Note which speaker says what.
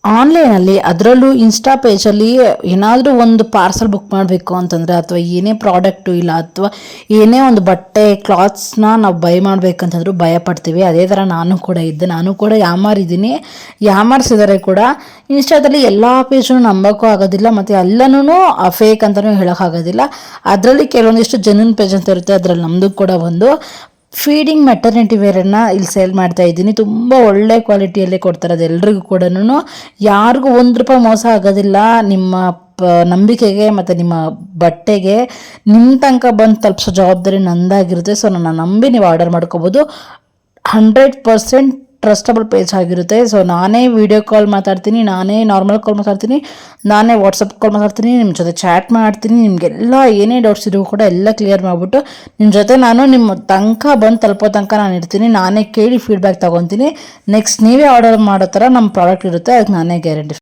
Speaker 1: ಆನ್ಲೈನಲ್ಲಿ ಅದರಲ್ಲೂ ಇನ್ಸ್ಟಾ ಪೇಜಲ್ಲಿ ಏನಾದರೂ ಒಂದು ಪಾರ್ಸಲ್ ಬುಕ್ ಮಾಡಬೇಕು ಅಂತಂದರೆ ಅಥವಾ ಏನೇ ಪ್ರಾಡಕ್ಟು ಇಲ್ಲ ಅಥವಾ ಏನೇ ಒಂದು ಬಟ್ಟೆ ಕ್ಲಾತ್ಸ್ನ ನಾವು ಬೈ ಮಾಡಬೇಕಂತಂದ್ರೂ ಭಯ ಪಡ್ತೀವಿ. ಅದೇ ಥರ ನಾನು ಕೂಡ ಇದ್ದೆ, ನಾನು ಕೂಡ ಯಾಮಾರಿದ್ದೀನಿ, ಯಾಮಾರಿಸಿದರೆ ಕೂಡ. ಇನ್ಸ್ಟಾದಲ್ಲಿ ಎಲ್ಲ ಪೇಜನ್ನು ನಂಬೋಕ್ಕೂ ಆಗೋದಿಲ್ಲ ಮತ್ತು ಎಲ್ಲನೂ ಫೇಕ್ ಅಂತಲೂ ಹೇಳೋಕ್ಕಾಗೋದಿಲ್ಲ. ಅದರಲ್ಲಿ ಕೆಲವೊಂದಿಷ್ಟು ಜೆನ್ಯೂನ್ ಪೇಜ್ ಅಂತ ಇರುತ್ತೆ, ಅದರಲ್ಲಿ ನಮ್ಮದು ಕೂಡ ಒಂದು. ಫೀಡಿಂಗ್ ಮೆಟರ್ನಿಟಿ ವೇರನ್ನು ಇಲ್ಲಿ ಸೇಲ್ ಮಾಡ್ತಾ ಇದ್ದೀನಿ. ತುಂಬ ಒಳ್ಳೆ ಕ್ವಾಲಿಟಿಯಲ್ಲೇ ಕೊಡ್ತಾರೆ, ಅದು ಎಲ್ರಿಗೂ ಕೂಡ. ಯಾರಿಗೂ ₹1 ಮೋಸ ಆಗೋದಿಲ್ಲ. ನಿಮ್ಮ ನಂಬಿಕೆಗೆ ಮತ್ತು ನಿಮ್ಮ ಬಟ್ಟೆಗೆ ನಿಮ್ಮ ತನಕ ಬಂದು ತಲುಪಿಸೋ ಜವಾಬ್ದಾರಿ ನಂದಾಗಿರುತ್ತೆ. ಸೊ ನನ್ನ ನಂಬಿ ನೀವು ಆರ್ಡರ್ ಮಾಡ್ಕೋಬೋದು. 100% ಟ್ರಸ್ಟಬಲ್ ಪೇಜ್ ಆಗಿರುತ್ತೆ. ಸೊ ನಾನೇ ವಿಡಿಯೋ ಕಾಲ್ ಮಾತಾಡ್ತೀನಿ, ನಾನೇ ನಾರ್ಮಲ್ ಕಾಲ್ ಮಾತಾಡ್ತೀನಿ, ನಾನೇ ವಾಟ್ಸಪ್ ಕಾಲ್ ಮಾತಾಡ್ತೀನಿ, ನಿಮ್ಮ ಜೊತೆ ಚಾಟ್ ಮಾಡ್ತೀನಿ. ನಿಮಗೆಲ್ಲ ಏನೇ ಡೌಟ್ಸ್ ಇದ್ರೂ ಕೂಡ ಎಲ್ಲ ಕ್ಲಿಯರ್ ಮಾಡಿಬಿಟ್ಟು ನಿಮ್ಮ ಜೊತೆ ನಾನು ನಿಮ್ಮ ತನಕ ಬಂದು ತಲುಪೋ ತನಕ ನಾನು ಇರ್ತೀನಿ. ನಾನೇ ಕೇಳಿ ಫೀಡ್ಬ್ಯಾಕ್ ತೊಗೊತೀನಿ. ನೆಕ್ಸ್ಟ್ ನೀವೇ ಆರ್ಡರ್ ಮಾಡೋ ಥರ ನಮ್ಮ ಪ್ರಾಡಕ್ಟ್ ಇರುತ್ತೆ, ಅದಕ್ಕೆ ನಾನೇ ಗ್ಯಾರಂಟಿ.